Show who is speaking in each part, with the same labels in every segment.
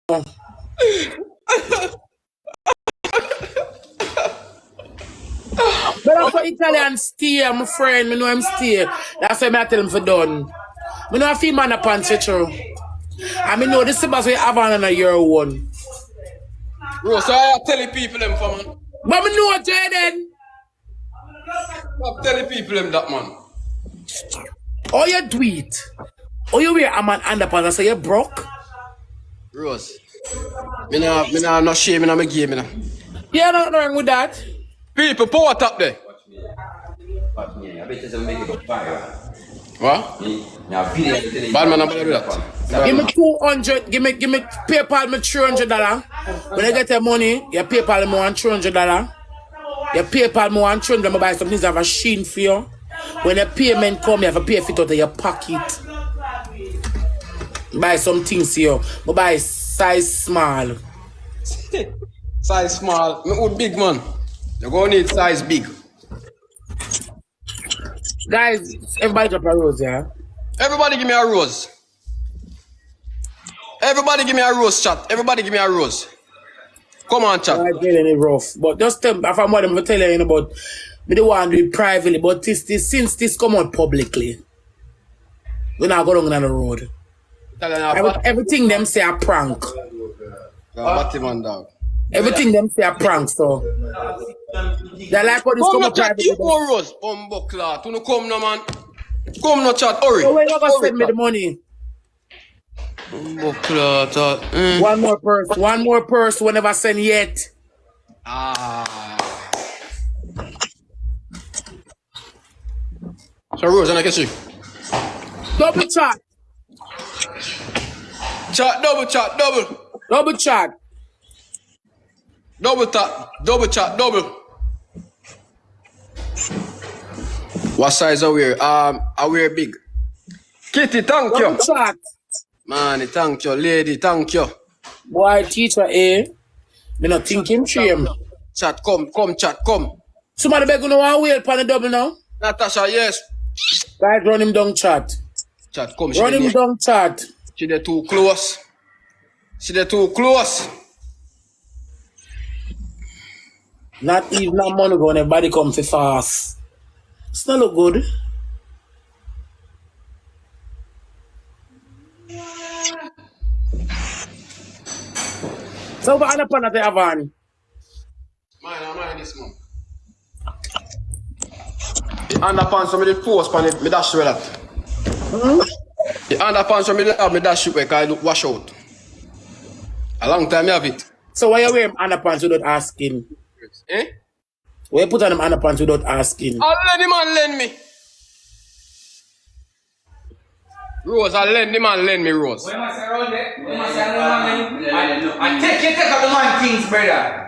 Speaker 1: But I'm for Italian steer, my friend. I know him steer. That's why I tell him for done. I know a few man pants for true. And I know the slippers we have on a year one.
Speaker 2: Bro, so I tell the people them for man.
Speaker 1: But I know Jayden.
Speaker 2: I tell the people them that man.
Speaker 1: Oh, you do it. Oh, you wear a man underpants, so you broke?
Speaker 2: Rose. Me nah not shame in my game, you know.
Speaker 1: Yeah, nothing wrong with that.
Speaker 2: People, pour it up there. What? Bad man, I'm gonna do that.
Speaker 1: Give me 200, give me PayPal me $300. When I get the money, you PayPal me $100. You PayPal me $100, I buy some things, I have a sheen for you. When the payment come, you have to pay for it out of your pocket. Buy some things here. I buy size small.
Speaker 2: Size small. Me would big man. You're gonna need size big.
Speaker 1: Guys, everybody drop a rose, yeah?
Speaker 2: Everybody give me a rose. Everybody give me a rose, chat. Everybody give me a rose. Come on, chat.
Speaker 1: I'm getting it rough. But just tell me, if I'm going to tell you about me the one do it privately, but since this come out publicly, we're not going on the road. Everything them say a prank. Everything them say a prank, so they like what this come out privately.
Speaker 2: Keep on rose, buckler. To no come no man. Come no chat, hurry.
Speaker 1: So when you gonna send me the money?
Speaker 2: Buckler,
Speaker 1: One more purse, we never send yet.
Speaker 2: So Rose, and I can see.
Speaker 1: Double chat.
Speaker 2: Chat, double chat, double.
Speaker 1: Double chat.
Speaker 2: Double tap, double chat, double. What size I wear? I wear big. Kitty, thank you.
Speaker 1: Double chat.
Speaker 2: Man, thank you. Lady, thank you.
Speaker 1: Boy, teacher, me not think him shame.
Speaker 2: Chat, come, chat, come.
Speaker 1: Somebody beg you know one wheel pan the double now?
Speaker 2: Natasha, yes.
Speaker 1: Guys, run him down, chat.
Speaker 2: Chat, come.
Speaker 1: Run him down, chat.
Speaker 2: She there too close. She there too close.
Speaker 1: Not even a money ago when everybody comes to fast. It's not look good. So what other pan that they have on?
Speaker 2: Mine this man. The underpants from the post pan me dash with that. The underpants from me dash with because I look wash out. A long time you have it.
Speaker 1: So why you wear underpants without asking?
Speaker 2: Eh?
Speaker 1: Why you put on them underpants without asking?
Speaker 2: I'll let the man lend me. Rose, I'll lend the man lend me, Rose.
Speaker 3: When I say around there, I take up the man things, brother.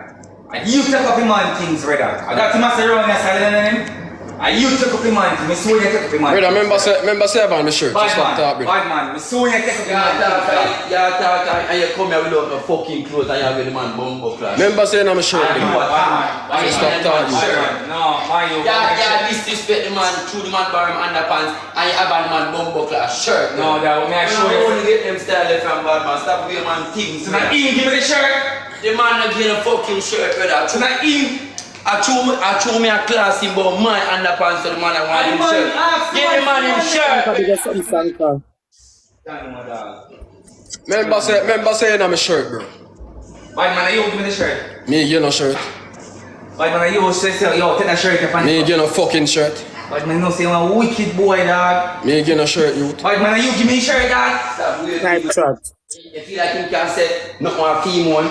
Speaker 3: And you take up the man things, brother. I got to master around there, silent. And you take up the man things. Me saw you take up the man things.
Speaker 2: Brother, remember say on the shirt. Just stop talking.
Speaker 3: Bad man, me saw you take up the man things.
Speaker 4: Yeah, and you come here without no fucking clothes and you have the man bumbo class.
Speaker 2: Remember saying on the shirt.
Speaker 4: Just
Speaker 2: stop talking.
Speaker 3: No, man, you.
Speaker 4: Yeah, disrespect the man, through the man bar him underpants and you have the man bumbo class shirt.
Speaker 3: No, that will make
Speaker 4: You
Speaker 3: sure.
Speaker 4: only get them style from bad man. Stop wearing man things.
Speaker 3: So now, Ian, give me the shirt.
Speaker 4: The man not getting a fucking shirt, brother.
Speaker 3: So now, Ian.
Speaker 4: I threw me a class in about my underpants so the man I want him shirt. Give the man him shirt.
Speaker 2: Remember saying on my shirt, bro.
Speaker 3: Bad man, you give me the shirt.
Speaker 2: Me get no shirt.
Speaker 3: Bad man, you say, yo, take that shirt.
Speaker 2: Me get no fucking shirt.
Speaker 3: Bad man, you say I'm a wicked boy, dog.
Speaker 2: Me get no shirt, youth.
Speaker 3: Bad man, you give me the shirt, dog.
Speaker 4: Stop wearing
Speaker 1: Type chat.
Speaker 4: You feel like you can say nothing on female.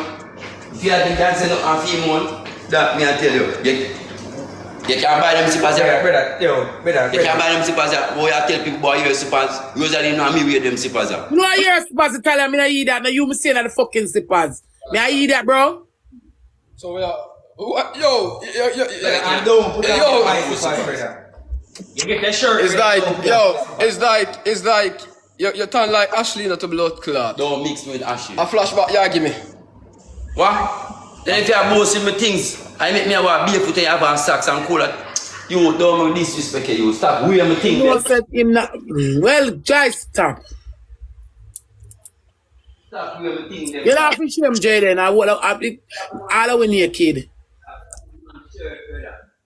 Speaker 4: You feel like you can say nothing on female. That me I tell you. You can't buy them slippers here.
Speaker 3: Brother.
Speaker 4: You can't buy them slippers here. Boy, I tell people boy you wear slippers. Rosalie know me wear them slippers here.
Speaker 1: No, I hear slippers to tell you, I mean, I eat that. Now you me saying that the fucking slippers. Me, I eat that, bro.
Speaker 2: So yo,
Speaker 3: I don't put that my slippers, brother. You get that shirt.
Speaker 2: It's like you turn like Ashley not a blood clot.
Speaker 4: Don't mix me with Ashley.
Speaker 2: A flashback, yeah, give me.
Speaker 4: What? Then if you have boasting me things, I make me have a barefoot and have a socks and call it. You don't disrespect you. Stop wearing me things.
Speaker 1: No, said him not. Well, guys, stop.
Speaker 4: Stop doing everything them.
Speaker 1: You don't have to shame Jayden. All the way naked.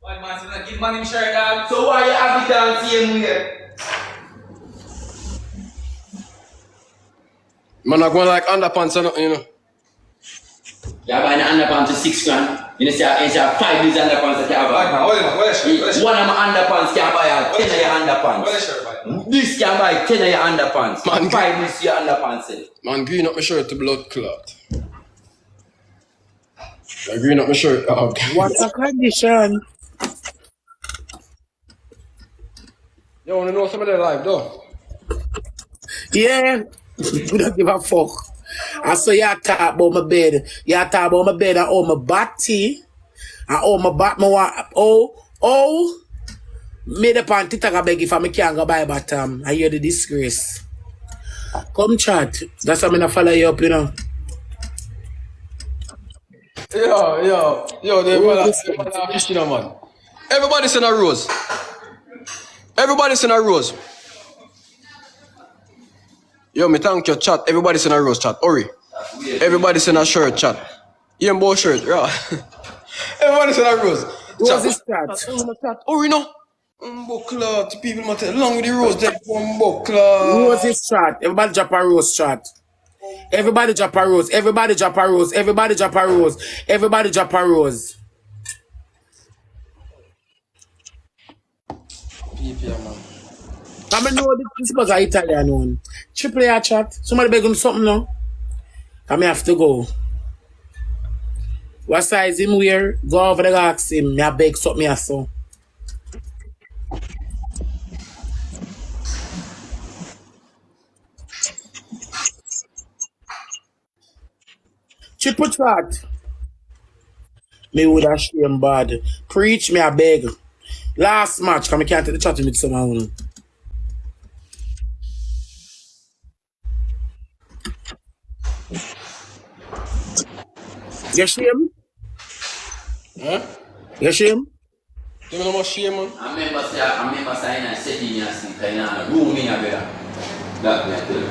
Speaker 3: One man said, give man him shirt, dog.
Speaker 4: So why you have it down same way?
Speaker 2: Man, I'm going like underpants or nothing, you know.
Speaker 4: You buy an underpants for 6 grand. You know, say 5 days underpants that you have.
Speaker 3: Right, man, what is shirt?
Speaker 4: One of my underpants can buy 10 of your underpants.
Speaker 3: What is shirt, man?
Speaker 4: This can buy 10 of your underpants.
Speaker 2: Man,
Speaker 4: 5 days your underpants.
Speaker 2: Man, green up my shirt to blood clot. I green up my shirt. Oh, okay.
Speaker 1: What's the condition?
Speaker 2: You want to know some of their life, though?
Speaker 1: Yeah. We don't give a fuck. I saw you talk about my bed. You talk about my bed and all my body. And all my back, made up on TikTok, I beg if I can't go buy bottom. I hear the disgrace. Come chat. That's why I'm gonna follow you up, you know.
Speaker 2: Yo, they man. Everybody send a rose. Everybody send a rose. Yo, me thank you, chat. Everybody send a rose, chat. Hurry. Everybody send a shirt, chat. Yeah, both shirt, yeah. Everybody send a rose.
Speaker 1: What's this chat?
Speaker 2: Hurry, no. Buckler, people matter. Long with the rose, take one buckler.
Speaker 1: What's this chat? Everybody drop a rose, chat. Everybody drop a rose. Everybody drop a rose. Everybody drop a rose. Everybody drop a rose.
Speaker 2: Man.
Speaker 1: I know this was an Italian one. Triple A chat. Somebody beg him something now. I may have to go. What size him wear? Go over there and ask him. I beg something I saw. Triple chat. Me would have shame bad. Preach me, I beg. Last match, come I can't take the chat with someone. You shame?
Speaker 2: Huh?
Speaker 1: You shame?
Speaker 2: You know what shame, man?
Speaker 4: I remember saying I said in your seat, in a room in a bed. That me I tell you.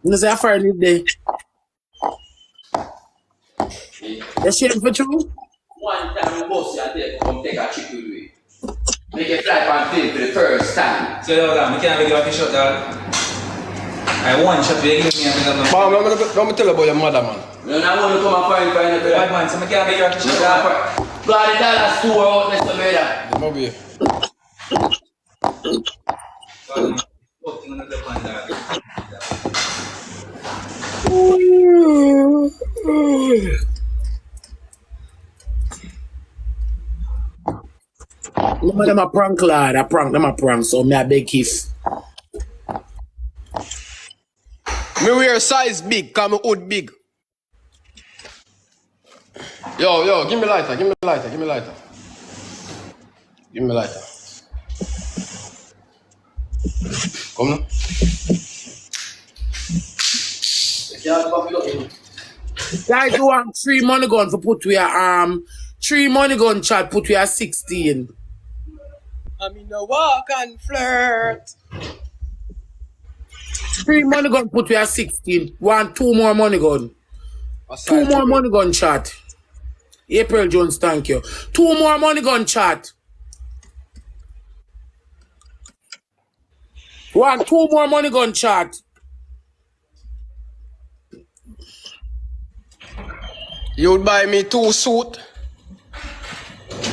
Speaker 1: You say I find it there. You shame for true?
Speaker 4: One time we boss you there come take a trip with me. Make a fly pan film for the first time.
Speaker 3: So, dog, I can't give a fish shot, dog. I one shot, you give me a bit of
Speaker 2: Mom, let me tell you about your mother, man.
Speaker 4: You know, I want to come and find a bit.
Speaker 3: bad man, so I can't give a fish shot.
Speaker 4: Bloody dollar store out next to me.
Speaker 2: Come over here.
Speaker 3: Fucking another one, dog.
Speaker 1: No, them a prank lad. I prank them a prank. So me a big kiss.
Speaker 2: Me wear size big, cause me hood big. Yo, give me lighter. Give me lighter. Come now.
Speaker 1: Guys, you want 3 money gun for put we a 3 money gun chat put we a 16.
Speaker 2: I mean, no walk and flirt.
Speaker 1: 3 money gun put we a 16. Want 2 more money gun. 2 more money gun chat. April Jones, thank you. 2 more money gun chat. Want 2 more money gun chat.
Speaker 2: You'd buy me 2 suit.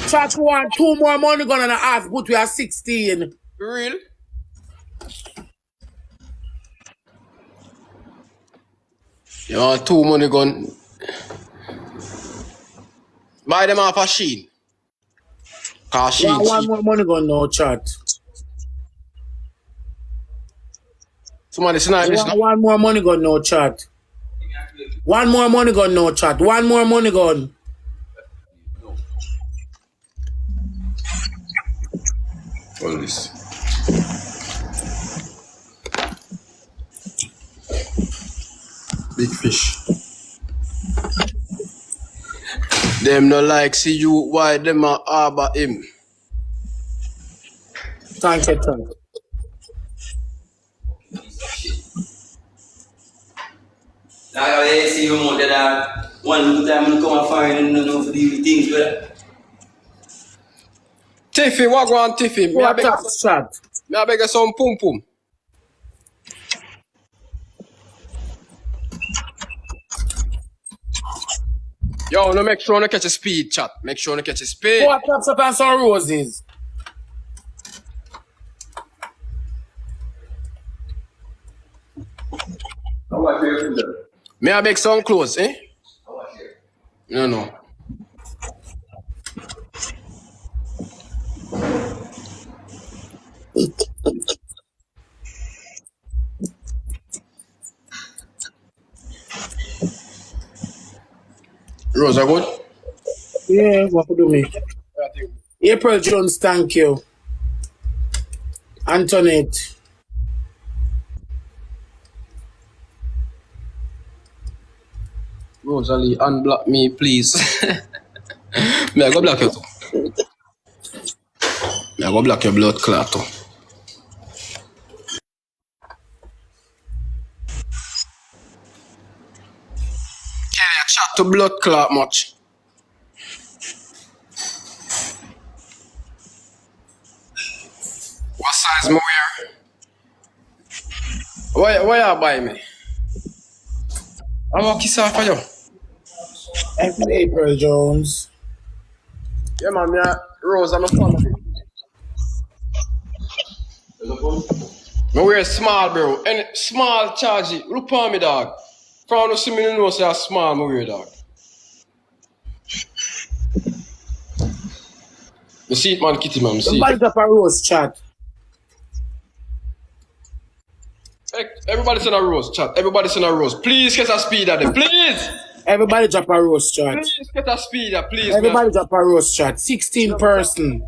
Speaker 1: Chat want 2 more money gun and a half, but we are 16.
Speaker 2: Real? You want 2 money gun? Buy them off a Sheen. Cause Sheen
Speaker 1: Want 1
Speaker 2: cheap.
Speaker 1: more money gun now, chat.
Speaker 2: Somebody snipe this now.
Speaker 1: 1 more money gun now, chat. 1 more money gun now, chat. 1 more money gun.
Speaker 2: All this. Big fish. Them no like see you, why them a harbor him?
Speaker 1: Thank you, thank you.
Speaker 4: Like I see you more that one time I'm come and find and for these things, brother.
Speaker 2: Tiffy, what go on, Tiffy? Me a beg
Speaker 1: Chat.
Speaker 2: you some pum pum. Yo, no make sure no catch a speed, chat. Make sure no catch a speed.
Speaker 1: What taps up and some roses?
Speaker 4: How much you do?
Speaker 2: Me a beg some clothes, eh?
Speaker 4: How much you?
Speaker 2: No. Rose, are good?
Speaker 1: Yeah, what could do me? April Jones, thank you. Antoinette.
Speaker 2: Rosalie, unblock me, please. Me I go block you too. Me I go block your blood clot too. Can you chat to blood clot much? What size me wear? Why you buy me? I want kiss off for you.
Speaker 1: Every April Jones.
Speaker 2: Yeah man, me a Rose, I'm a family. Me wear small, bro. And small charge it. Look on me, dog. From no see me know say a small me wear, dog. Me see it, man, kitty, man. Me see
Speaker 1: Somebody
Speaker 2: it.
Speaker 1: drop a rose chat.
Speaker 2: Hey, everybody send a Rose, chat. Everybody send a Rose. Please get a speed at them. Please.
Speaker 1: Everybody drop a rose chat.
Speaker 2: Please get a speed at please.
Speaker 1: Everybody drop a rose chat. 16 person.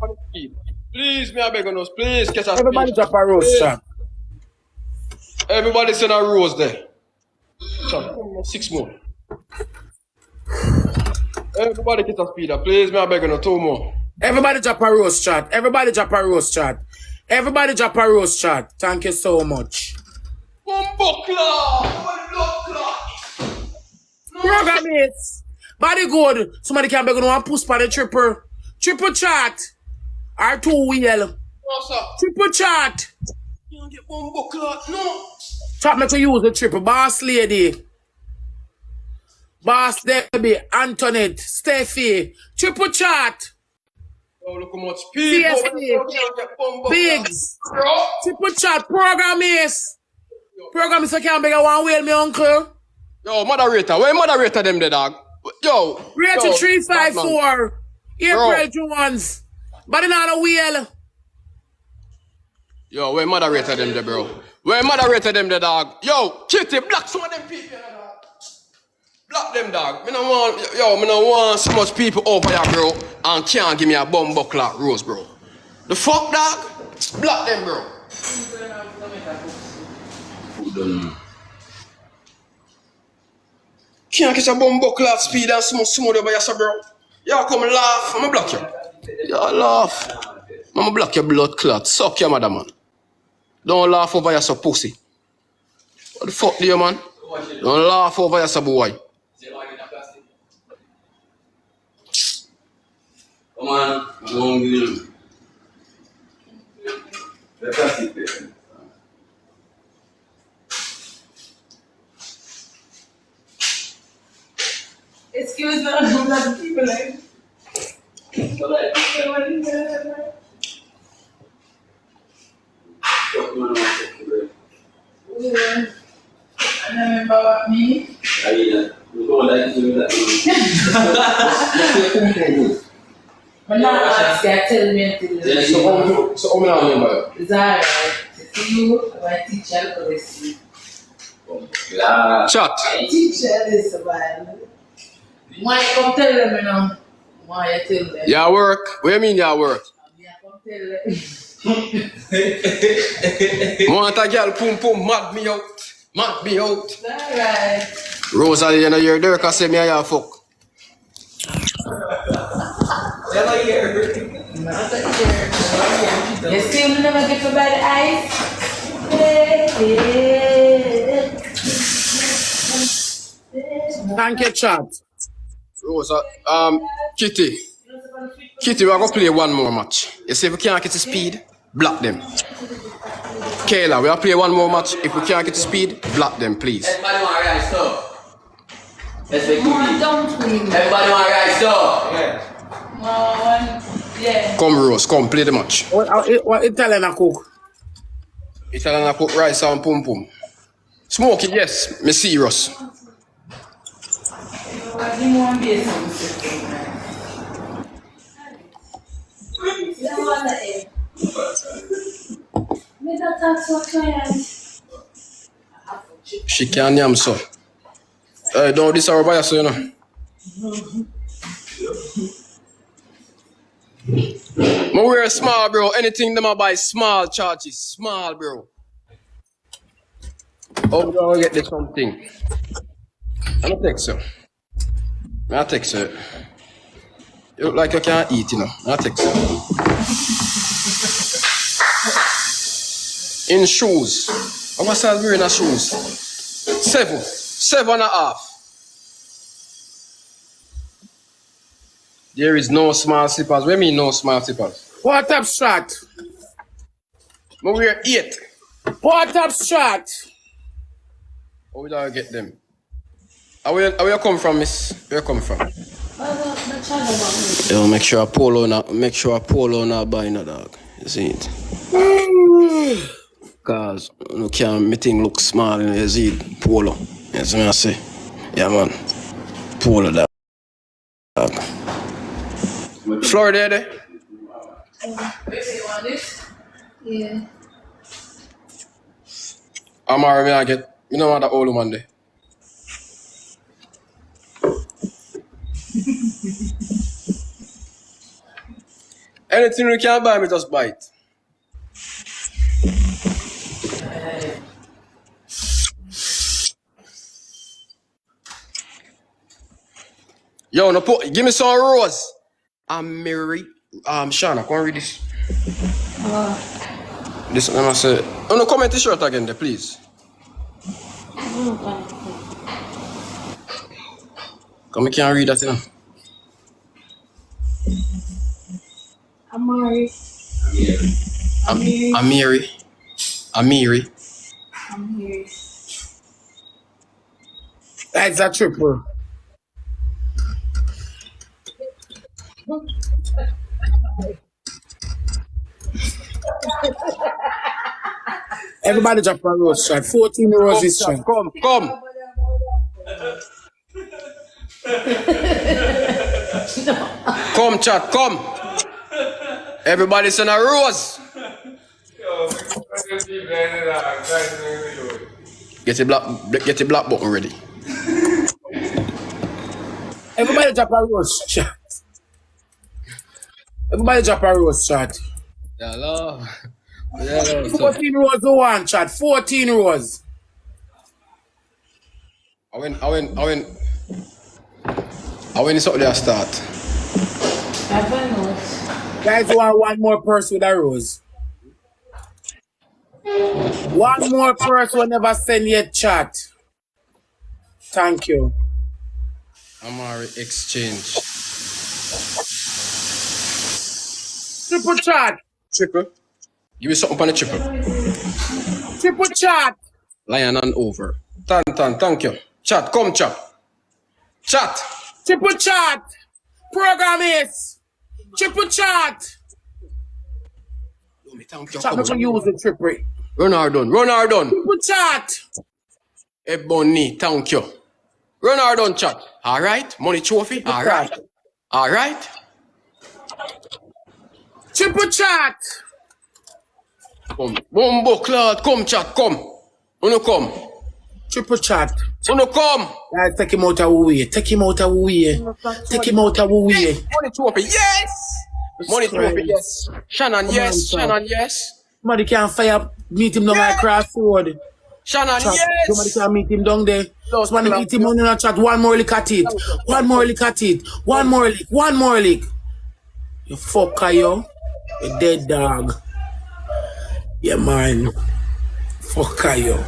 Speaker 2: Please, me I beg on us. Please get a
Speaker 1: Everybody
Speaker 2: speed.
Speaker 1: drop a rose
Speaker 2: Please.
Speaker 1: chat.
Speaker 2: Everybody send a Rose there. Chat. 6 more. Everybody get a speed at please. Me I beg on us. 2 more.
Speaker 1: Everybody drop a rose chat. Everybody drop a rose chat. Everybody drop a rose chat. Thank you so much. Program it. Body good. Somebody can be going to push for the triple. Triple chat. Or 2 wheel. Triple chat.
Speaker 2: You don't get bumbo clot. No.
Speaker 1: Chat me to use the triple. Boss lady. Boss Debbie. Antoinette. Steffi. Triple chat.
Speaker 2: Oh, look how much people.
Speaker 1: CSA. Biggs. Triple chat. Program is. Program is I can't beg a 1 wheel, me uncle.
Speaker 2: Yo, moderator. Where moderator them the dog? Yo.
Speaker 1: Rate to
Speaker 2: yo,
Speaker 1: 354. April Jones. But not a wheel.
Speaker 2: Yo, where moderator them the bro? Where moderator them the dog? Yo, Kitty, block some of them people, dog. Block them dog. Me no want so much people over here, bro, and can't give me a bumbo clock Rose, bro. The fuck, dog? Block them, bro. Can't catch a bumbo clock speed and smooth over here, bro. Y'all come laugh, I'ma block you. Y'all laugh. I'ma block your blood clot. Suck your mother, man. Don't laugh over your so pussy. What the fuck do you, man? Don't laugh over your so boy.
Speaker 4: Come on, I'm going to give you. Let us sit there.
Speaker 5: Excuse me, I'm not people like. I remember what me. But now ask you, tell me until
Speaker 2: So, I'm not remember.
Speaker 5: it's alright. To you, my teacher will listen.
Speaker 2: Chat.
Speaker 5: My teacher is about. Why you come tell them, you know? Why you tell them?
Speaker 2: Y'all work? What do you mean y'all work?
Speaker 5: Yeah, come tell them.
Speaker 2: Want a girl pum pum mad me out. Mad me out.
Speaker 5: It's alright.
Speaker 2: Rosalie, you know you're there because say me and y'all fuck.
Speaker 3: Never hear.
Speaker 5: You still never get to buy the ice?
Speaker 1: Thank you, chat.
Speaker 2: Rosa, Kitty, we are gonna play one more match. You see, if we can't get the speed, block them. Kayla, we are play one more match. If we can't get the speed, block them, please.
Speaker 4: Everybody want rice though. Let's make
Speaker 5: Dumpling.
Speaker 4: Everybody want rice though.
Speaker 5: Yeah.
Speaker 2: Come, Rose, come, play the match.
Speaker 1: What Italian I cook?
Speaker 2: Italian I cook rice and pum pum. Smoky, yes, me serious. She can't yam so. Don't this our buyer so you know. But we're small, bro. Anything them I buy small charges. Small, bro. Oh, we gonna get this something. I'm gonna text you. I'll text you. You look like you can't eat, you know. I'll text you. In shoes. How much are wearing a shoes? 7.5. There is no small slippers. What do you mean no small slippers?
Speaker 1: What up, Strat?
Speaker 2: But we're 8.
Speaker 1: What up, Strat?
Speaker 2: How we gonna get them? Where you come from, miss? Where you come from? Yo, make sure a polo not buy no dog. You see it? Cause you can't make thing look small, you see it? Polo. You see me I say? Yeah man. Polo dog. Florida there?
Speaker 5: Yeah.
Speaker 2: I'm already I get. You know what the old woman there? Anything you can buy me, just buy it. Yo, no give me some rose. I'm Mary. Shana, come read this. This one I say. Oh no, comment the shirt again there, please. Come, I can't read that, you know.
Speaker 5: Amiri.
Speaker 1: That's a triple. Everybody drop a rose shot. 14 roses shot.
Speaker 2: Come. Come, chat, come. Everybody send a rose. Get the black button ready.
Speaker 1: Everybody drop a rose shot. Everybody drop a rose shot.
Speaker 2: Hello.
Speaker 1: 14 rows to one chat. 14 rows.
Speaker 2: I when it's up there start.
Speaker 1: Guys, want one more person with a rose. One more person will never send yet chat. Thank you.
Speaker 2: Amari exchange.
Speaker 1: Triple chat.
Speaker 2: Triple. Give me something on the triple.
Speaker 1: Triple chat.
Speaker 2: Lion and over. Thank you. Chat, come chat. Chat.
Speaker 1: Triple chat. Program is. Triple chat. Chat, we can use the triple.
Speaker 2: Run her done.
Speaker 1: Triple chat.
Speaker 2: Ebony, thank you. Run her done, chat. Alright. Money trophy. Alright.
Speaker 1: Triple chat.
Speaker 2: Come. Bumbo Claude, come chat, come. Uno come.
Speaker 1: Triple chat.
Speaker 2: Uno come.
Speaker 1: Guys, take him out of the way. Take him out of the way.
Speaker 2: Money trophy, yes. Money trophy, yes. Shannon, yes. Shannon, yes.
Speaker 1: Somebody can fire, meet him down my crossroad.
Speaker 2: Shannon,
Speaker 1: Chat.
Speaker 2: yes.
Speaker 1: Somebody can meet him down there. Somebody meet him on the chat. One more lick at it. One more lick. You fucker, yo. A dead dog. Yeah, man. Fuck you.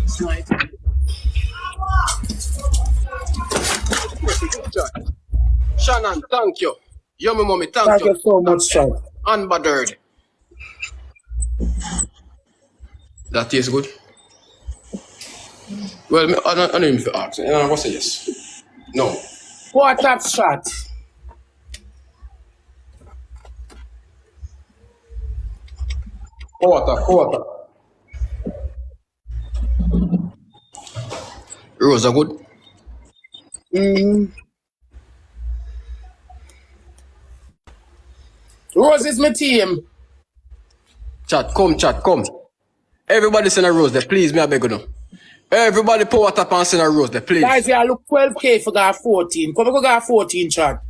Speaker 1: Snipe.
Speaker 2: Shannon, thank you. Yummy mommy, thank
Speaker 1: Thank
Speaker 2: you.
Speaker 1: you so much, sir.
Speaker 2: Unbothered. That tastes good. Well, I don't even feel ask. I was say yes. No.
Speaker 1: What up, shot?
Speaker 2: Quarter. Rose are good.
Speaker 1: Rose is my team.
Speaker 2: Chat, come. Everybody send a rose there, please, me I beg you now. Everybody pour water and send a rose there, please.
Speaker 1: Guys, yeah, look 12K for got 14. Come on, go got 14, chat.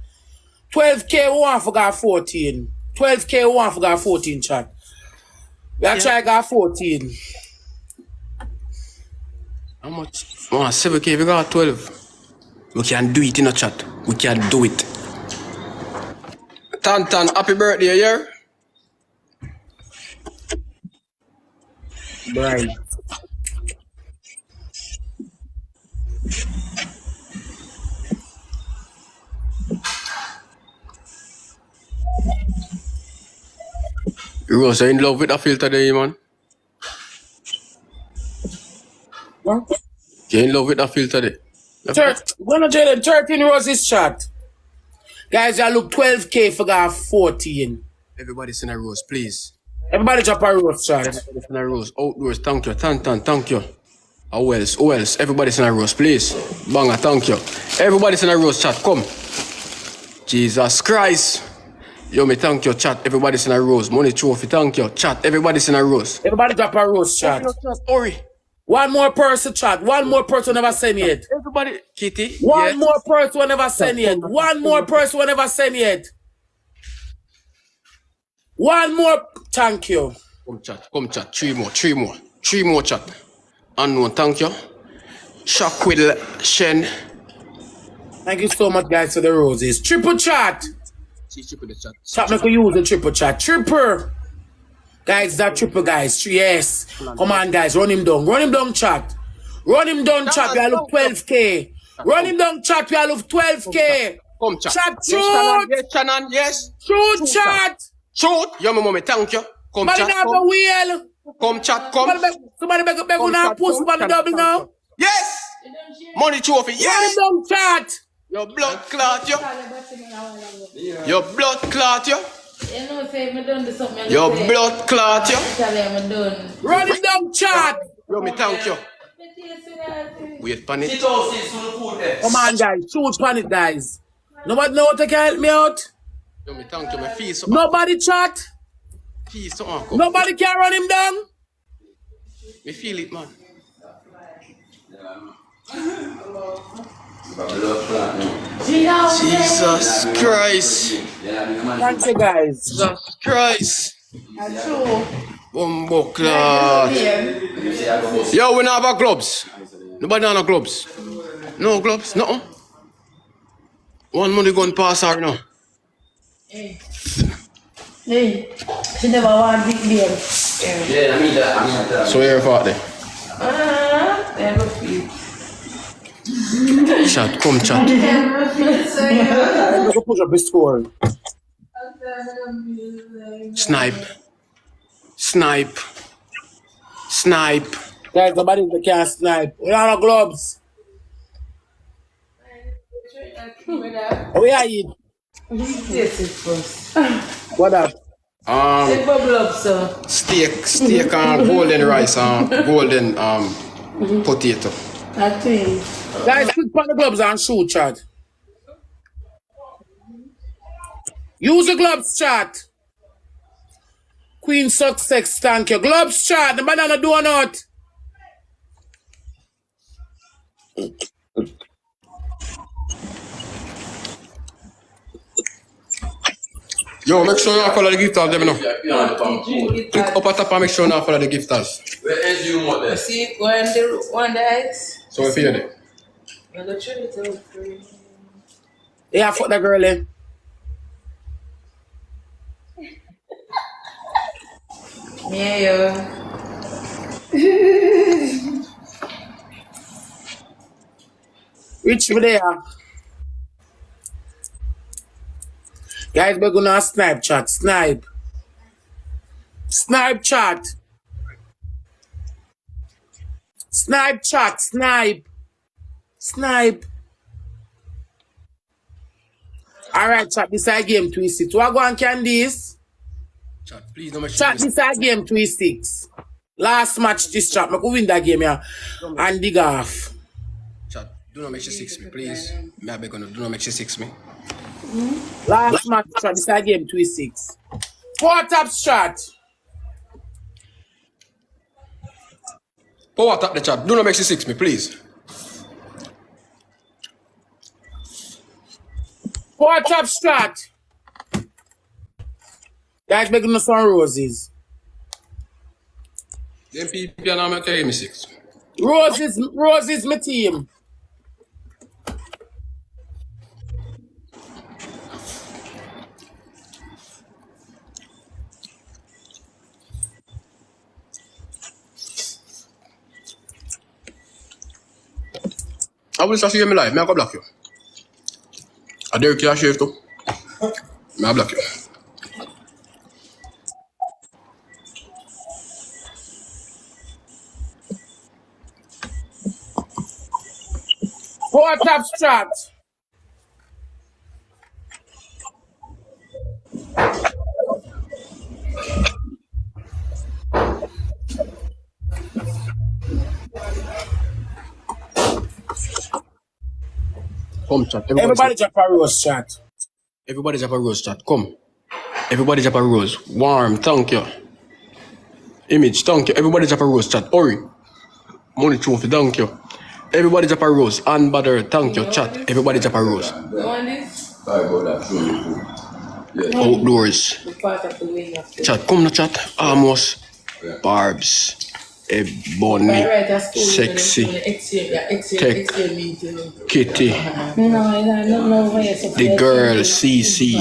Speaker 1: 12K one for got 14. 12K one for got 14, chat. We are trying got 14.
Speaker 2: How much? 7K, we got 12. We can do it in a chat. We can do it. Tan, happy birthday, yeah?
Speaker 1: Right.
Speaker 2: Rose, are you in love with a filter there, man?
Speaker 1: What?
Speaker 2: You in love with a filter there?
Speaker 1: Jayden, 13 roses, chat. Guys, I look 12K for got 14.
Speaker 2: Everybody send a rose, please.
Speaker 1: Everybody drop a rose, chat.
Speaker 2: Everybody send a rose. Outdoors, thank you. Tan, thank you. Who else? Everybody send a rose, please. Banga, thank you. Everybody send a rose, chat. Come. Jesus Christ. Yo, me thank you, chat. Everybody send a rose. Money trophy, thank you. Chat, everybody send a rose.
Speaker 1: Everybody drop a rose, chat.
Speaker 2: Hurry.
Speaker 1: One more person, chat. One more person never send yet.
Speaker 2: Everybody. Kitty.
Speaker 1: One more person never send yet. One more person never send yet. One more. Thank you.
Speaker 2: Come chat. Three more chat. Unknown, thank you. Shakwil Shen.
Speaker 1: Thank you so much, guys, for the roses. Triple chat.
Speaker 2: Triple the chat.
Speaker 1: Chat, make you use the triple chat. Triple. Guys, that triple, guys. Yes. Come on, guys. Run him down, chat. Run him down, chat. We are look 12K. Run him down, chat. We are look 12K.
Speaker 2: Come chat.
Speaker 1: Chat, shoot.
Speaker 2: Yes, Shannon, yes.
Speaker 1: Shoot, chat.
Speaker 2: Shoot. Yo, my mommy, thank you. Come
Speaker 1: Somebody
Speaker 2: chat.
Speaker 1: have a wheel.
Speaker 2: Come chat, come.
Speaker 1: Somebody beg you now. Push on the double now.
Speaker 2: Yes. Money trophy,
Speaker 1: Run
Speaker 2: yes.
Speaker 1: him down, chat.
Speaker 2: Your blood clot, yo. Your blood clot, yo.
Speaker 5: You know, say me done this something.
Speaker 2: Your blood clot, yo.
Speaker 5: Tell him I'm done.
Speaker 1: Run him down, chat.
Speaker 2: Yo, me thank you. Wait, panic.
Speaker 3: Sit out, sit on the food there.
Speaker 1: Come on, guys. Shoot panic, guys. Nobody know what to help me out.
Speaker 2: Yo, me thank you. Me feel so.
Speaker 1: Nobody chat.
Speaker 2: Feel so uncle.
Speaker 1: Nobody can run him down.
Speaker 2: Me feel it, man. Jesus Christ.
Speaker 1: Thank you, guys.
Speaker 2: Jesus Christ. Bumbo clot. Yo, we don't have our gloves. Nobody have no gloves. No gloves, no. One money gun pass her now.
Speaker 5: Hey, she never want big beer.
Speaker 4: Yeah, I mean that.
Speaker 2: So here for there.
Speaker 5: Never feel.
Speaker 2: Chat, come chat.
Speaker 1: I'm going to push up the score.
Speaker 2: Snipe.
Speaker 1: Guys, nobody can snipe. We don't have no gloves. We are you?
Speaker 5: Taste it first.
Speaker 1: What up?
Speaker 5: Take bubble up, sir.
Speaker 2: Steak and golden rice and golden potato.
Speaker 5: I think.
Speaker 1: Guys, put on the gloves and shoot, chat. Use the gloves, chat. Queen Success, thank you. Globes chat, the banana donut.
Speaker 2: Yo, make sure you follow the gifters, them now. Click up at top and make sure you follow the gifters.
Speaker 4: Where is you want this?
Speaker 5: See, go on the ice.
Speaker 2: So we feel it.
Speaker 5: You go through it out.
Speaker 1: Yeah, fuck that girl, eh?
Speaker 5: Yeah, yo.
Speaker 1: Reach me there. Guys, we're gonna snipe chat. Snipe. Snipe chat. Snipe chat. Snipe. Snipe. Alright, chat. This is game 26. What go on, Candice?
Speaker 2: Chat, please don't make sure.
Speaker 1: Chat, this is game 26. Last match this chat. I could win that game here. And dig off.
Speaker 2: Chat, do not make she 6 me, please. Me I beg you, do not make she 6 me.
Speaker 1: Last match chat. This is game 26. 4 taps chat.
Speaker 2: Power tap the chat, do not make she 6 me, please.
Speaker 1: 4 taps chat. Guys, making us some roses.
Speaker 2: Them people are not making me 6.
Speaker 1: Roses, my team.
Speaker 2: I will start you me live, me I go block you. I dare you shave too. Me I block you.
Speaker 1: Four taps chat.
Speaker 2: Come chat.
Speaker 1: Everybody drop a rose chat.
Speaker 2: Everybody drop a rose chat. Come. Everybody drop a rose. Warm, thank you. Image, thank you. Everybody drop a rose chat. Hurry. Money trophy, thank you. Everybody drop a rose. Unbother, thank you. Chat. Everybody drop a rose.
Speaker 5: Go on this.
Speaker 2: Outdoors.
Speaker 5: The part of the way after.
Speaker 2: Chat, come no chat. Amos. Barbs. Ebony. Sexy. Kitty.
Speaker 5: No way.
Speaker 2: The girl. CC.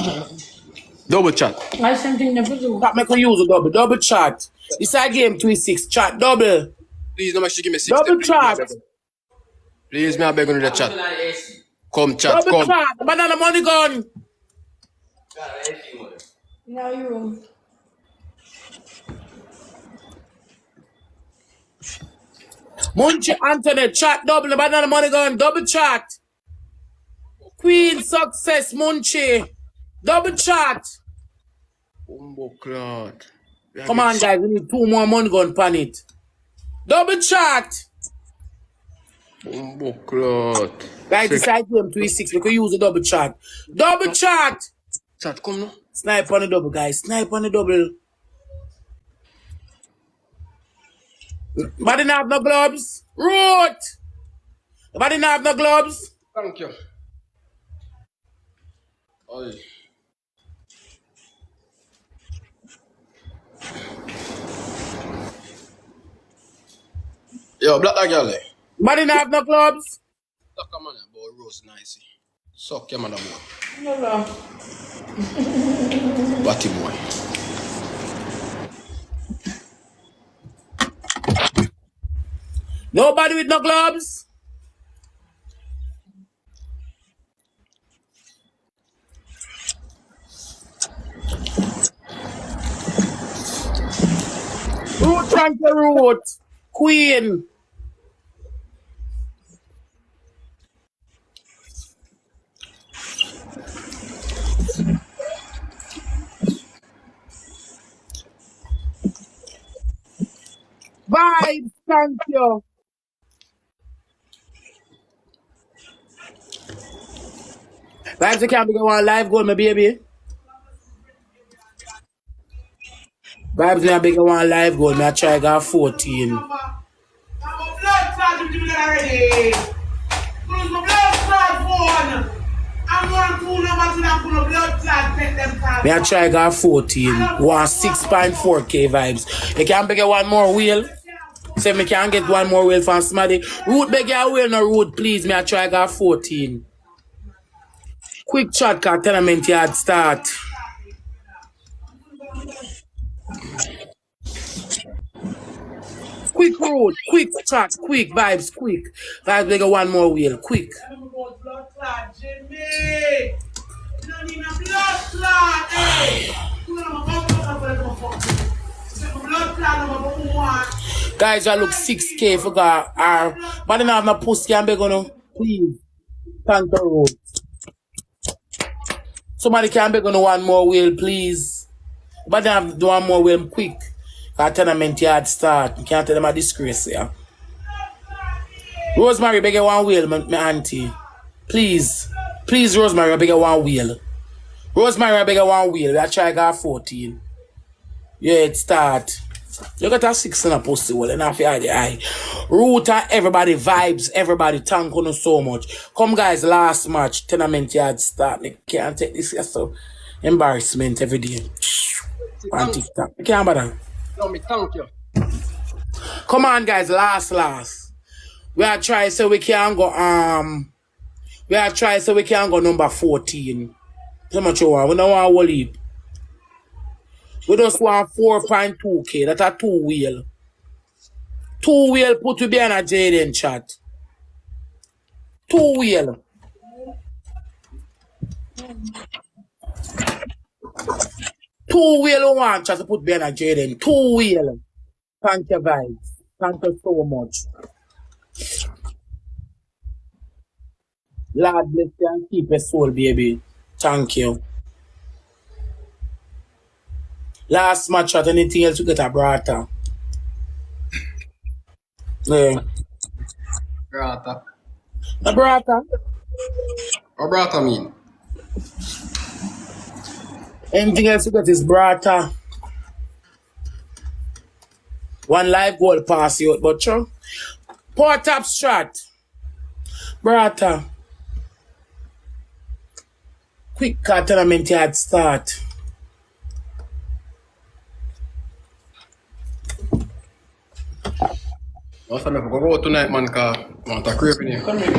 Speaker 2: Double chat.
Speaker 5: I something never do.
Speaker 1: That make we use a double. Double chat. This is game 26. Chat double.
Speaker 2: Please don't make sure give me 6.
Speaker 1: Double chat.
Speaker 2: Please, me I beg you in the chat. Come chat,
Speaker 1: Double
Speaker 2: come.
Speaker 1: chat. Banana money gun.
Speaker 5: Now you.
Speaker 1: Munchie Anthony. Chat double. Banana money gun. Double chat. Queen Success Munchie. Double chat.
Speaker 2: Bumbo clot.
Speaker 1: Come on, guys. We need 2 more money gun pan it. Double chat.
Speaker 2: Bumbo clot.
Speaker 1: Guys, this is game 26. We can use a double chat. Double chat.
Speaker 2: Chat, come no.
Speaker 1: Snipe on the double, guys. Snipe on the double. Nobody have no gloves. Root. Nobody have no gloves.
Speaker 2: Thank you. Oi. Yo, black that girl.
Speaker 1: Nobody have no gloves.
Speaker 2: Look a man about Rose nice. Suck your mother boy.
Speaker 5: No.
Speaker 2: Batty boy.
Speaker 1: Nobody with no gloves. Root, thank you, Root. Queen. Bye, thank you. Vibes, you can't be going live, go, my baby. Vibes. Vibes me a big one live goal. Me a try go 14.
Speaker 5: I'm a blood clot if you get already. Cause my blood clot phone. I'm going to numbers and I'm going to blood clot take them cards.
Speaker 1: Me a try go 14. 6.4k vibes. You can't beg one more wheel. Say me can't get one more wheel from somebody. Root beg a wheel no root please. Me a try go 14. Quick chat cause tournament yard start. Quick road, quick chat, quick vibes, quick. Vibes beg one more wheel, quick.
Speaker 5: I'm going to blood clot, Jimmy. You don't need a blood clot, hey.
Speaker 1: Guys, I look 6k for God. But I don't have no pussy and beg on please. Thank the road. Somebody can beg on one more wheel, please. But I have to do one more wheel quick. That tournament yard start. You can't tell them a disgrace, yeah. Rosemary, beg one wheel, my auntie. Please. Please, Rosemary, beg one wheel. Rosemary, I beg one wheel. I try got 14. Yeah, it start. Look at that 6 in a pussy wall and I feel the eye. Router, everybody vibes, everybody thank you so much. Come guys, last match, tournament yard start. I can't take this here, so embarrassment every day. On TikTok. I can't bother.
Speaker 2: No, me thank you.
Speaker 1: Come on guys, last. We are trying so we can go we are trying so we can go number 14. How much you want? We don't want to leave. We just want 4.2k. That's a 2 wheel. 2 wheel put to be on a Jayden chat. 2 wheel. 2 wheel want chat to put be on a Jayden. 2 wheel. Thank you guys. Thank you so much. Lord bless you and keep your soul, baby. Thank you. Last match at anything else you get a brata. Yeah.
Speaker 2: Brata.
Speaker 1: A brata?
Speaker 2: What brata mean?
Speaker 1: Anything else you get is brata. One live goal pass you out, but sure. Poor top strat. Brata. Quick car tournament yard start.
Speaker 2: What's up, go tonight, man, cause I want to crave in here. Come here.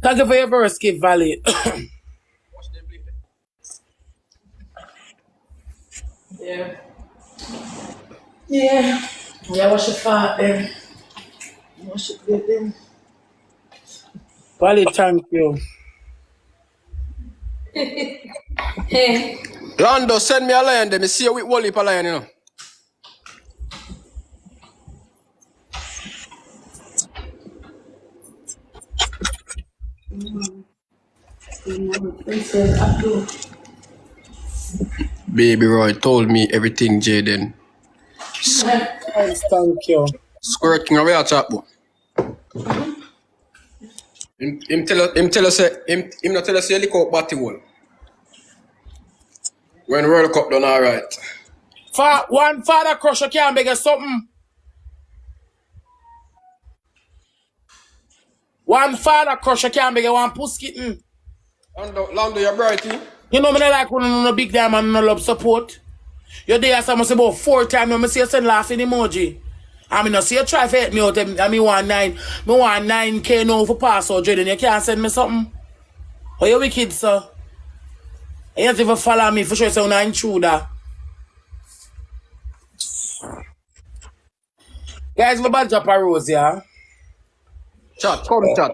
Speaker 1: Thank you for your verse, Kid Valley.
Speaker 5: Yeah. Yeah. Yeah, what's your fault then? What's your good then?
Speaker 1: Valley, thank you.
Speaker 5: Hey.
Speaker 2: Lando, send me a lion, then me see you with Wally for lion, you know. Baby Roy told me everything, Jayden.
Speaker 1: Thanks, thank you.
Speaker 2: Squirt King, where you chat, boy? Him tell us, him not tell us he lick out batty wall. When World Cup done alright.
Speaker 1: One father crusher can't beg us something. One father crusher can't beg one pussy kitten.
Speaker 2: Lando, you're bright, eh?
Speaker 1: You know me not like when no big diamond no love support. You there some say about 4 times when I see you send laughing emoji. I mean, I see you try to help me out. I mean, want 9K now for pass out, Jayden. You can't send me something. Oh, you wicked, sir. You have to even follow me for sure, so I'm not intruder. Guys, we're about to drop a rose, yeah?
Speaker 2: Chat.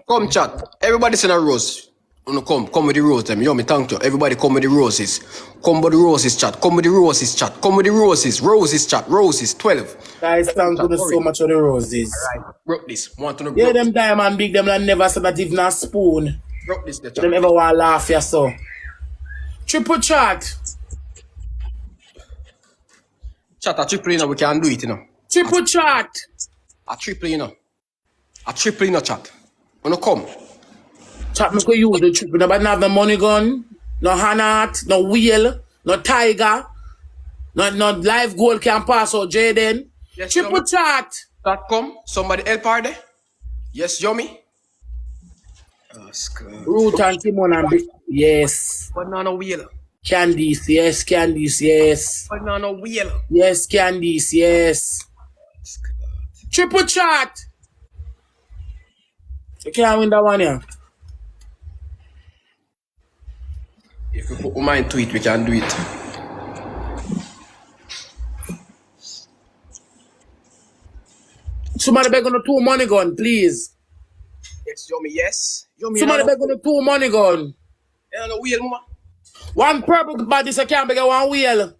Speaker 2: Come chat. Everybody send a rose. Come with the rose, them. Yo, me thank you. Everybody come with the roses. Come with the roses, chat. Come with the roses, chat. Come with the roses. Roses, chat. Roses, 12.
Speaker 1: Guys, thank you so much for the roses.
Speaker 2: Alright, broke this. Want to know?
Speaker 1: Yeah, them diamond big, them like never said that even a spoon.
Speaker 2: Broke this, the chat.
Speaker 1: Them ever want to laugh, yeah, so. Triple chat.
Speaker 2: Chat, a triple, you know, we can do it, you know.
Speaker 1: Triple chat.
Speaker 2: A triple, you know. A triple, you know, chat. Wanna come?
Speaker 1: Chat me could use the triple, but not have the money gun, no hand art, no wheel. no Tiger, no live goal can pass out Jayden.
Speaker 2: Yes,
Speaker 1: Triple
Speaker 2: yummy.
Speaker 1: chat.
Speaker 2: That come. Somebody help her there. Yes, yummy.
Speaker 1: Root and Timon and yes.
Speaker 2: Banana wheel.
Speaker 1: Candice, yes, Candice, yes.
Speaker 2: Banana wheel.
Speaker 1: Yes, Candice, yes. Triple chat. You can't win that one here.
Speaker 2: If we put woman into it, we can do it.
Speaker 1: Somebody beg on a 2 money gun, please.
Speaker 2: Yes, yummy, yes. Yummy,
Speaker 1: Somebody beg on a 2 money gun.
Speaker 2: no wheel, mama.
Speaker 1: One purple body so can't beg a 1 wheel.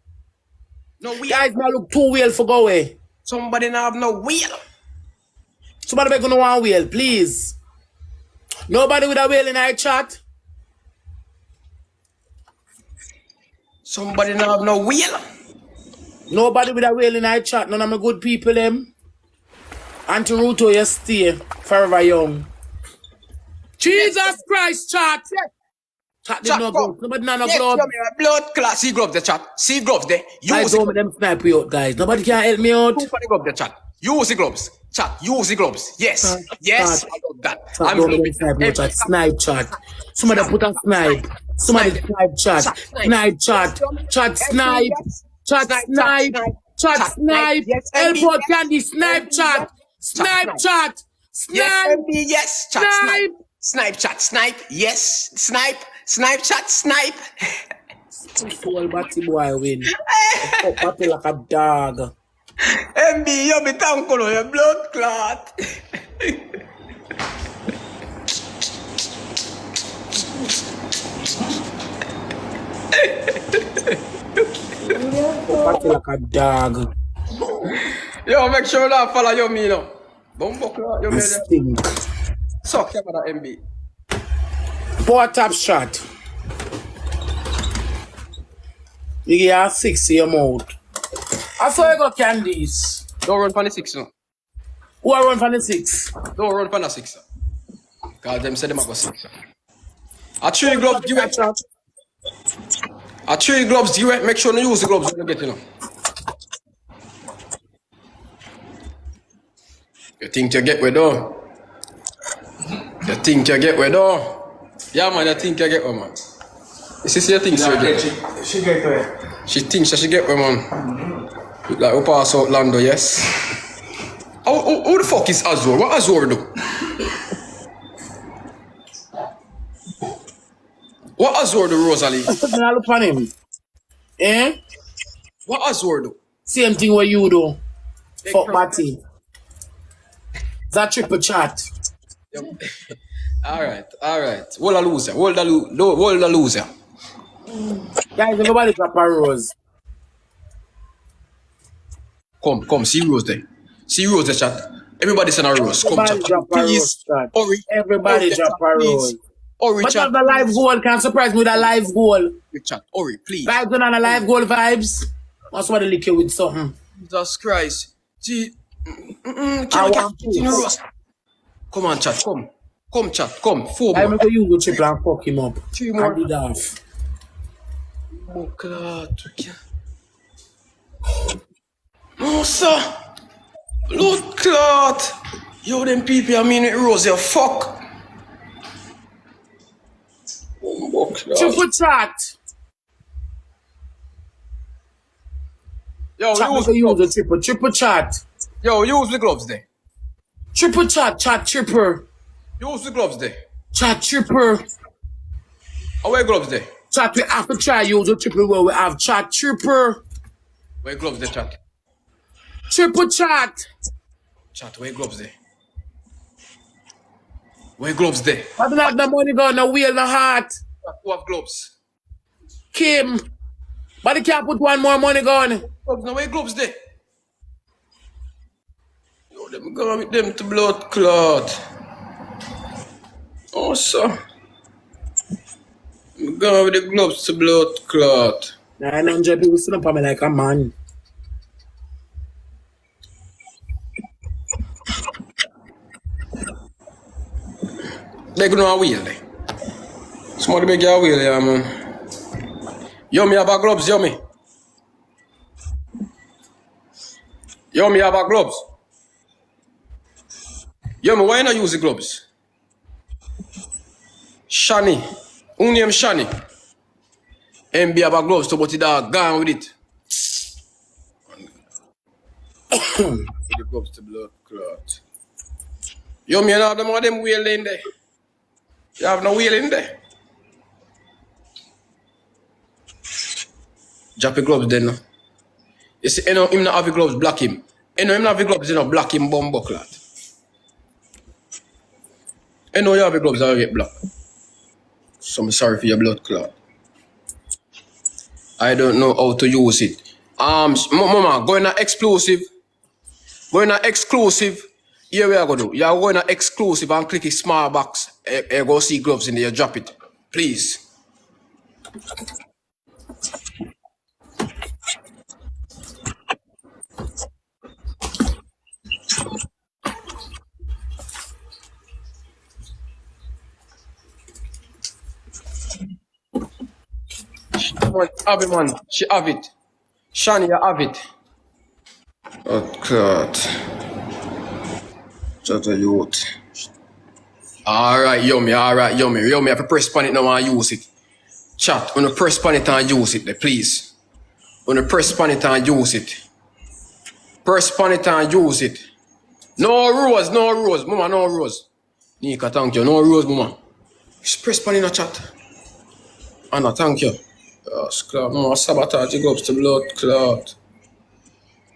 Speaker 2: No wheel.
Speaker 1: Guys, now look 2 wheel for go away.
Speaker 2: Somebody now have no wheel.
Speaker 1: Somebody beg on a 1 wheel, please. Nobody with a wheel in our chat.
Speaker 2: Somebody now have no wheel.
Speaker 1: Nobody with a wheel in our chat. None of my good people, them. Auntie Ruto, you stay forever young. Jesus Christ, chat. Chat did not go. Nobody none of
Speaker 2: Yes,
Speaker 1: blood.
Speaker 2: yummy, blood class. See gloves the chat. See gloves there.
Speaker 1: Guys,
Speaker 2: Use
Speaker 1: don't let them snipe you out, guys. Nobody can help me out.
Speaker 2: the gloves the chat. Use the gloves. Chat. Use the gloves. Yes. Yes.
Speaker 1: Chat.
Speaker 2: I love that.
Speaker 1: Chat, don't let them snipe you out, chat. Snipe chat. Somebody put a snipe. Somebody snipe chat. Snipe chat. Chat snipe. Chat snipe. Chat snipe. Help out Candy. Snipe chat. Snipe chat. Snipe.
Speaker 2: Yes. Chat. Snipe. Snipe chat. Snipe. Yes. Snipe. Snipe chat. Snipe.
Speaker 1: Full batty boy win. Fuck batty like a dog.
Speaker 2: MB, you be thankful your blood clot.
Speaker 1: Batty like a dog.
Speaker 2: Yo, make sure that follow you, me, no. Bumbo clot, you
Speaker 1: I
Speaker 2: me.
Speaker 1: stink.
Speaker 2: Suck your mother, MB.
Speaker 1: Poor top shot. You get a 6 in your mouth. I saw you got Candies.
Speaker 2: Don't run for the 6, no.
Speaker 1: Who are run for the 6?
Speaker 2: Don't run for the 6. Because them said them have got 6. I 3 gloves, do it. I 3 gloves, do it. Make sure you use the gloves when you get, you know. You think you get where though? You think you get where though? Yeah, man, you think you get where, man. This is your thing, so you get.
Speaker 3: She get where?
Speaker 2: She thinks she get where, man. Like, we pass out Lando, yes. Who the fuck is Azor? What Azor do? What Azor do, Rosealee?
Speaker 1: I look on him. Eh?
Speaker 2: What Azor do?
Speaker 1: Same thing what you do. Fuck Batty. That triple chat.
Speaker 2: Alright. Hold a loser. Hold a loser.
Speaker 1: Guys, everybody drop a rose.
Speaker 2: Come, see Rose there. See Rose there, chat. Everybody send a rose. Come,
Speaker 1: Everybody
Speaker 2: chat.
Speaker 1: drop a rose,
Speaker 2: Please.
Speaker 1: chat.
Speaker 2: Hurry.
Speaker 1: Everybody
Speaker 2: Hurry,
Speaker 1: drop
Speaker 2: chat,
Speaker 1: a
Speaker 2: please.
Speaker 1: rose.
Speaker 2: Hurry,
Speaker 1: But
Speaker 2: chat.
Speaker 1: not the live goal can surprise me with a live goal.
Speaker 2: Chat. Hurry, please.
Speaker 1: Vibes on a live goal vibes. That's what they lick you with something.
Speaker 2: Jesus Christ. See.
Speaker 1: I
Speaker 2: Can
Speaker 1: want
Speaker 2: we get Rose? Come on, chat. Come, chat. Come. 4
Speaker 1: I
Speaker 2: more.
Speaker 1: make a use the triple and fuck him up.
Speaker 2: 3 more.
Speaker 1: And did off.
Speaker 2: Oh, God. No, sir. Blood clot. Yo, them people, I mean it, Rose, you fuck. Oh,
Speaker 1: Triple chat.
Speaker 2: Yo,
Speaker 1: Chat
Speaker 2: use
Speaker 1: make a
Speaker 2: the
Speaker 1: use
Speaker 2: gloves.
Speaker 1: the triple chat.
Speaker 2: Yo, use the gloves there.
Speaker 1: Triple chat, chat triple.
Speaker 2: Use the gloves there.
Speaker 1: Chat triple.
Speaker 2: Where gloves there?
Speaker 1: Chat we have to try use the triple where we have chat triple.
Speaker 2: Where gloves there, chat?
Speaker 1: Triple chat.
Speaker 2: Chat, where gloves there? Where gloves there?
Speaker 1: I don't have no money gun, no wheel, no heart.
Speaker 2: Who have gloves?
Speaker 1: Kim. But they can't put one more money gun.
Speaker 2: Gloves, now where gloves there? Yo, them go with them to blood clot. Oh, sir. I'm going with the gloves to blood clot.
Speaker 1: 900 people sit up on me like a man.
Speaker 2: They gonna wheel there. Somebody make your wheel, yeah, man. Yo, me have a gloves, yo me. Yo, me have a gloves. Yo, me, why you not use the gloves? Shani. Who name Shani? MB have a gloves to but it gone with it. With the gloves to blood clot. Yo, me, you have them wheel in there. You have no wheel in there. Drop your gloves then. No? You see, you know, him not have the gloves, block him. You know, him not have the gloves, you know, block him, bum buckler. You know, you have the gloves, I'll get blocked. So I'm sorry for your blood clot. I don't know how to use it. Mama, going to exclusive. Going to exclusive. Here we are going to do. You're going to exclusive and click a small box. You go see gloves in there, you drop it. Please. Have it, man. She have it. Shani, you have it. Oh, God. Just a youth. Alright, yummy. Yummy, I have to press on it now and use it. Chat, when you press on it and use it, please. When you press on it and use it. Press on it and use it. No rose. Mama, no rose. Nika, thank you. No rose, mama. Just press on it in the chat. Anna, thank you. Yes, clot. Mama, sabotage the gloves to blood clot.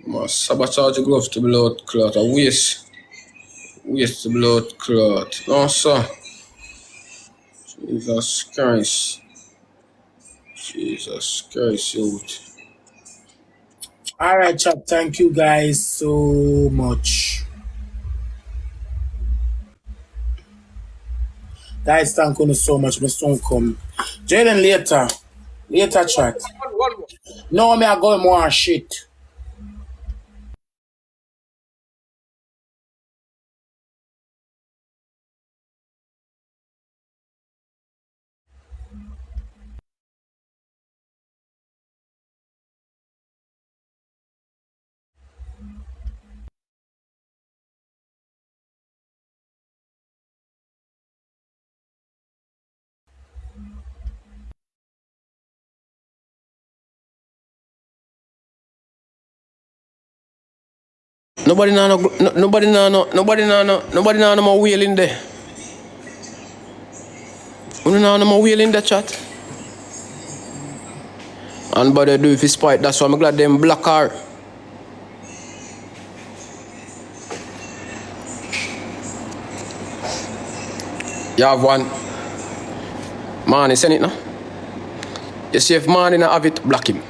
Speaker 2: Mama, sabotage the gloves to blood clot. A waste the blood clot. No, sir. Jesus Christ, youth.
Speaker 1: Alright, chat. Thank you guys so much. Guys, thank you so much. My son come. Jayden later. Later chat.
Speaker 2: One more.
Speaker 1: No, me I go more shit.
Speaker 2: Nobody know no more wheel in there. You know no more wheel in the chat. And but they do if it's spite, that's why I'm glad them block her. You have one. Man, send it now. You see if man not have it, block him.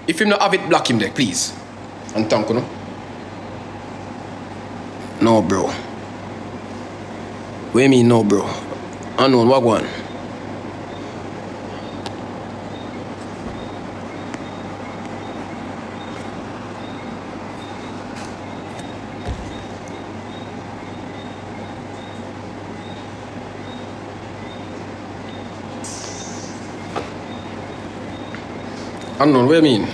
Speaker 2: If him not have it, block him there, please. And thank you, no? No, bro. What do you mean, no, bro? Unknown, what one? Unknown, what do you mean?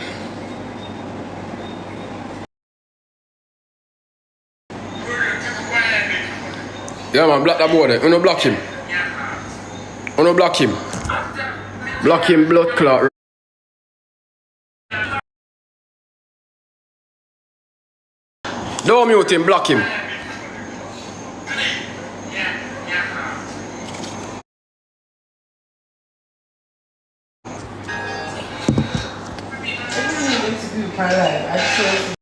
Speaker 2: Yeah, man, block that boy there. Uno block him. Uno block him. Block him, blood clot. Don't mute him, block him.
Speaker 6: I didn't even to do my life. I chose